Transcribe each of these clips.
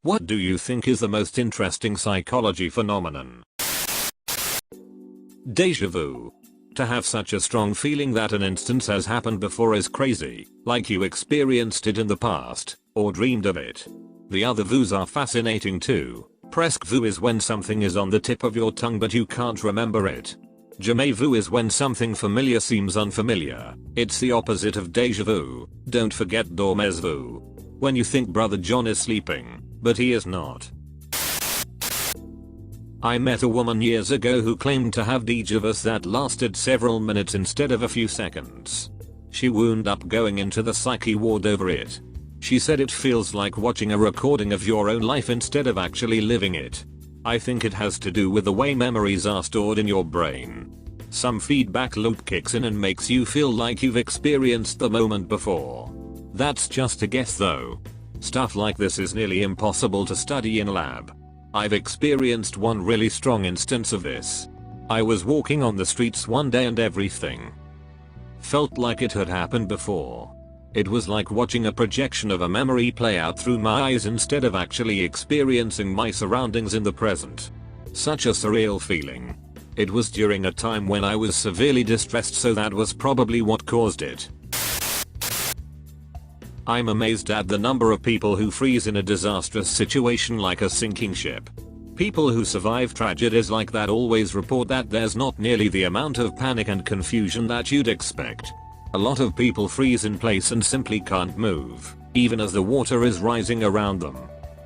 What do you think is the most interesting psychology phenomenon? Deja vu. To have such a strong feeling that an instance has happened before is crazy, like you experienced it in the past, or dreamed of it. The other vus are fascinating too. Presque vu is when something is on the tip of your tongue but you can't remember it. Jamais vu is when something familiar seems unfamiliar. It's the opposite of deja vu. Don't forget dormez vu. When you think Brother John is sleeping, but he is not. I met a woman years ago who claimed to have deja vu that lasted several minutes instead of a few seconds. She wound up going into the psyche ward over it. She said it feels like watching a recording of your own life instead of actually living it. I think it has to do with the way memories are stored in your brain. Some feedback loop kicks in and makes you feel like you've experienced the moment before. That's just a guess though. Stuff like this is nearly impossible to study in a lab. I've experienced one really strong instance of this. I was walking on the streets one day and everything felt like it had happened before. It was like watching a projection of a memory play out through my eyes instead of actually experiencing my surroundings in the present. Such a surreal feeling. It was during a time when I was severely distressed, so that was probably what caused it. I'm amazed at the number of people who freeze in a disastrous situation like a sinking ship. People who survive tragedies like that always report that there's not nearly the amount of panic and confusion that you'd expect. A lot of people freeze in place and simply can't move, even as the water is rising around them.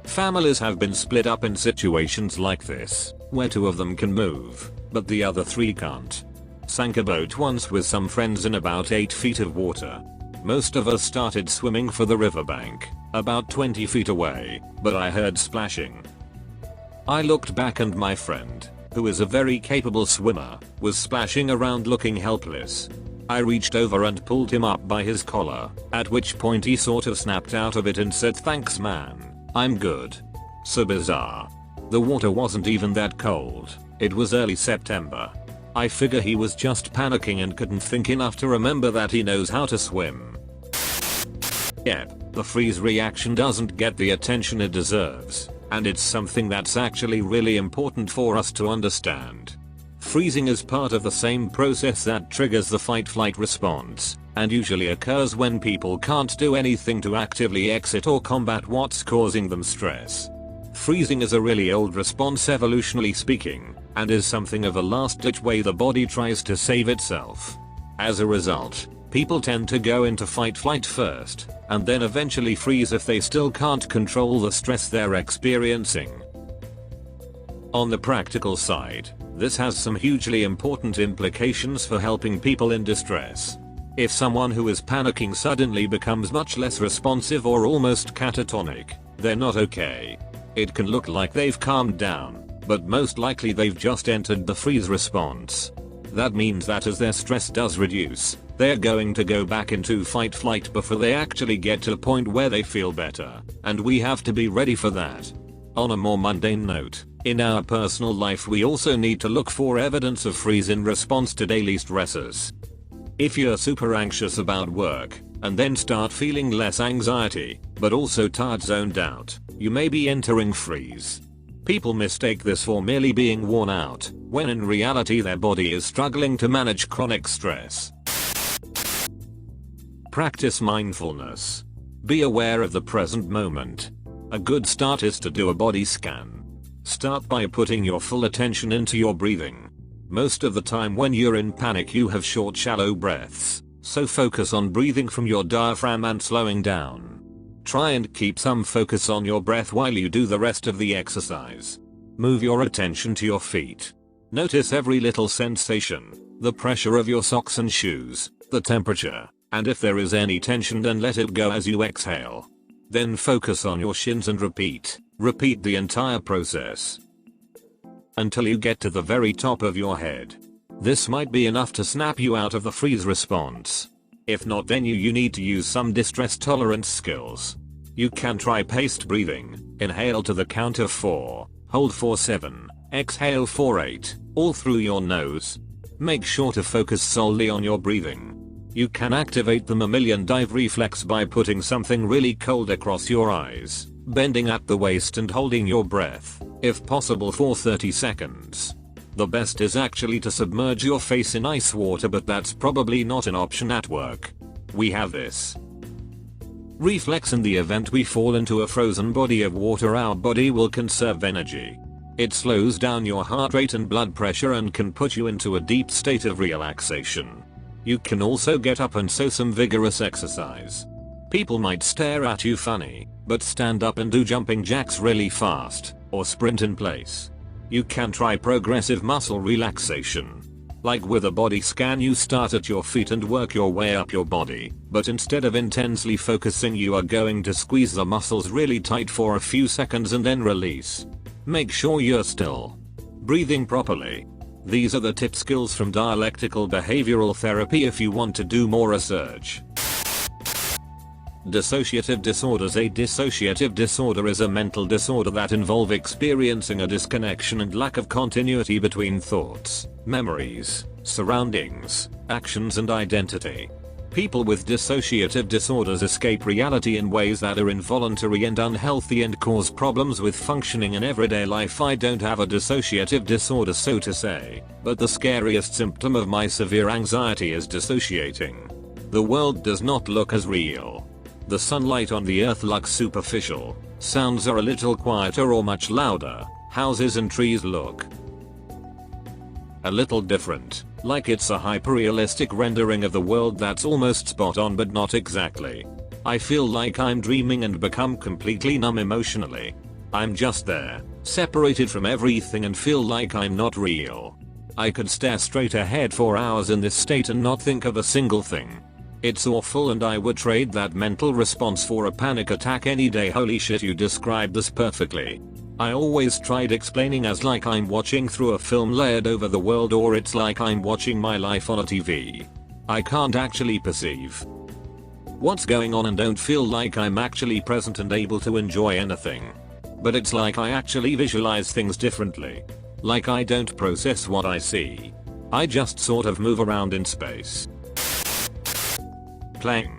Families have been split up in situations like this, where 2 of them can move, but the other 3 can't. Sank a boat once with some friends in about 8 feet of water. Most of us started swimming for the riverbank, about 20 feet away, but I heard splashing. I looked back and my friend, who is a very capable swimmer, was splashing around looking helpless. I reached over and pulled him up by his collar, at which point he sort of snapped out of it and said, "Thanks man, I'm good." So bizarre. The water wasn't even that cold. It was early September. I figure he was just panicking and couldn't think enough to remember that he knows how to swim. Yep, the freeze reaction doesn't get the attention it deserves, and it's something that's actually really important for us to understand. Freezing is part of the same process that triggers the fight-flight response, and usually occurs when people can't do anything to actively exit or combat what's causing them stress. Freezing is a really old response evolutionarily speaking, and is something of a last-ditch way the body tries to save itself. As a result, people tend to go into fight-flight first, and then eventually freeze if they still can't control the stress they're experiencing. On the practical side, this has some hugely important implications for helping people in distress. If someone who is panicking suddenly becomes much less responsive or almost catatonic, they're not okay. It can look like they've calmed down, but most likely they've just entered the freeze response. That means that as their stress does reduce, they're going to go back into fight-flight before they actually get to a point where they feel better, and we have to be ready for that. On a more mundane note, in our personal life we also need to look for evidence of freeze in response to daily stressors. If you're super anxious about work, and then start feeling less anxiety, but also tired, zoned out, you may be entering freeze. People mistake this for merely being worn out, when in reality their body is struggling to manage chronic stress. Practice mindfulness. Be aware of the present moment. A good start is to do a body scan. Start by putting your full attention into your breathing. Most of the time when you're in panic you have short shallow breaths, so focus on breathing from your diaphragm and slowing down. Try and keep some focus on your breath while you do the rest of the exercise. Move your attention to your feet. Notice every little sensation, the pressure of your socks and shoes, the temperature, and if there is any tension then let it go as you exhale. Then focus on your shins and repeat the entire process until you get to the very top of your head. This might be enough to snap you out of the freeze response. If not, then you need to use some distress tolerance skills. You can try paced breathing. Inhale to the count of 4, hold for 7, exhale for 8, all through your nose. Make sure to focus solely on your breathing. You can activate the mammalian dive reflex by putting something really cold across your eyes, bending at the waist and holding your breath, if possible for 30 seconds. The best is actually to submerge your face in ice water, but that's probably not an option at work. We have this reflex in the event we fall into a frozen body of water. Our body will conserve energy. It slows down your heart rate and blood pressure and can put you into a deep state of relaxation. You can also get up and do some vigorous exercise. People might stare at you funny, but stand up and do jumping jacks really fast, or sprint in place. You can try progressive muscle relaxation. Like with a body scan, you start at your feet and work your way up your body, but instead of intensely focusing, you are going to squeeze the muscles really tight for a few seconds and then release. Make sure you're still breathing properly. These are the tip skills from dialectical behavioral therapy if you want to do more research. Dissociative disorders. A dissociative disorder is a mental disorder that involves experiencing a disconnection and lack of continuity between thoughts, memories, surroundings, actions and identity. People with dissociative disorders escape reality in ways that are involuntary and unhealthy and cause problems with functioning in everyday life. I don't have a dissociative disorder, so to say, but the scariest symptom of my severe anxiety is dissociating. The world does not look as real. The sunlight on the earth looks superficial, sounds are a little quieter or much louder, houses and trees look a little different, like it's a hyper-realistic rendering of the world that's almost spot on but not exactly. I feel like I'm dreaming and become completely numb emotionally. I'm just there, separated from everything, and feel like I'm not real. I could stare straight ahead for hours in this state and not think of a single thing. It's awful, and I would trade that mental response for a panic attack any day. Holy shit, you described this perfectly. I always tried explaining as like I'm watching through a film layered over the world, or it's like I'm watching my life on a TV. I can't actually perceive what's going on and don't feel like I'm actually present and able to enjoy anything. But it's like I actually visualize things differently. Like I don't process what I see. I just sort of move around in space. Playing.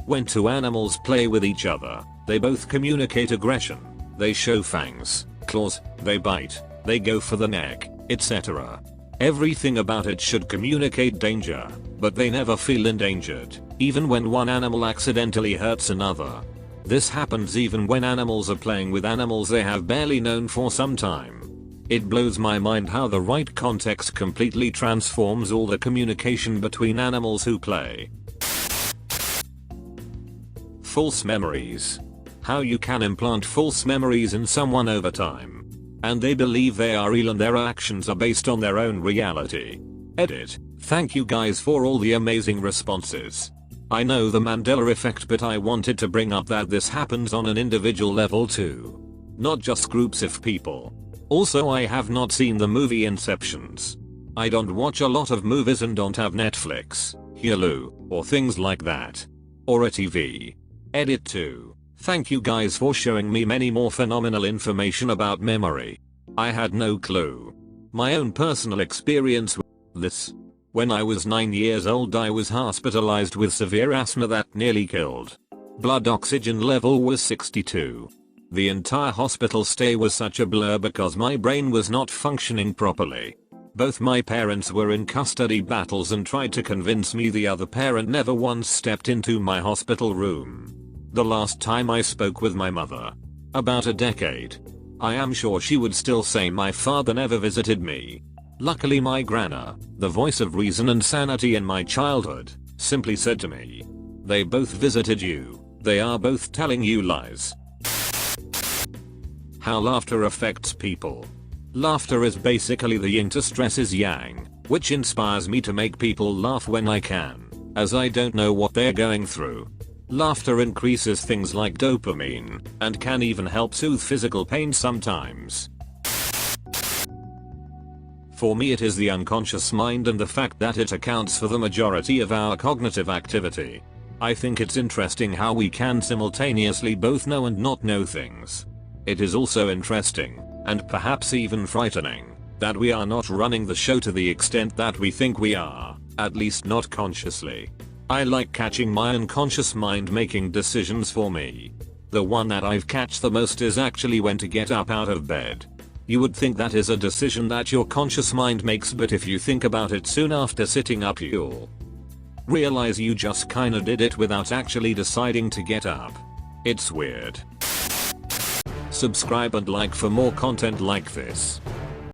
When two animals play with each other, they both communicate aggression. They show fangs, claws, they bite, they go for the neck, etc. Everything about it should communicate danger, but they never feel endangered, even when one animal accidentally hurts another. This happens even when animals are playing with animals they have barely known for some time. It blows my mind how the right context completely transforms all the communication between animals who play. False memories. How you can implant false memories in someone over time, and they believe they are real and their actions are based on their own reality. Edit. Thank you guys for all the amazing responses. I know the Mandela effect, but I wanted to bring up that this happens on an individual level too. Not just groups of people. Also, I have not seen the movie Inceptions. I don't watch a lot of movies and don't have Netflix, Hulu, or things like that. Or a TV. Edit 2. Thank you guys for showing me many more phenomenal information about memory. I had no clue. My own personal experience with this. When I was 9 years old, I was hospitalized with severe asthma that nearly killed. Blood oxygen level was 62. The entire hospital stay was such a blur because my brain was not functioning properly. Both my parents were in custody battles and tried to convince me the other parent never once stepped into my hospital room. The last time I spoke with my mother. About a decade. I am sure she would still say my father never visited me. Luckily my grandma, the voice of reason and sanity in my childhood, simply said to me, "They both visited you. They are both telling you lies." How laughter affects people. Laughter is basically the yin to stress's yang, which inspires me to make people laugh when I can, as I don't know what they're going through. Laughter increases things like dopamine, and can even help soothe physical pain sometimes. For me it is the unconscious mind and the fact that it accounts for the majority of our cognitive activity. I think it's interesting how we can simultaneously both know and not know things. It is also interesting, and perhaps even frightening, that we are not running the show to the extent that we think we are, at least not consciously. I like catching my unconscious mind making decisions for me. The one that I've catched the most is actually when to get up out of bed. You would think that is a decision that your conscious mind makes, but if you think about it soon after sitting up you'll realize you just kinda did it without actually deciding to get up. It's weird. Subscribe and like for more content like this.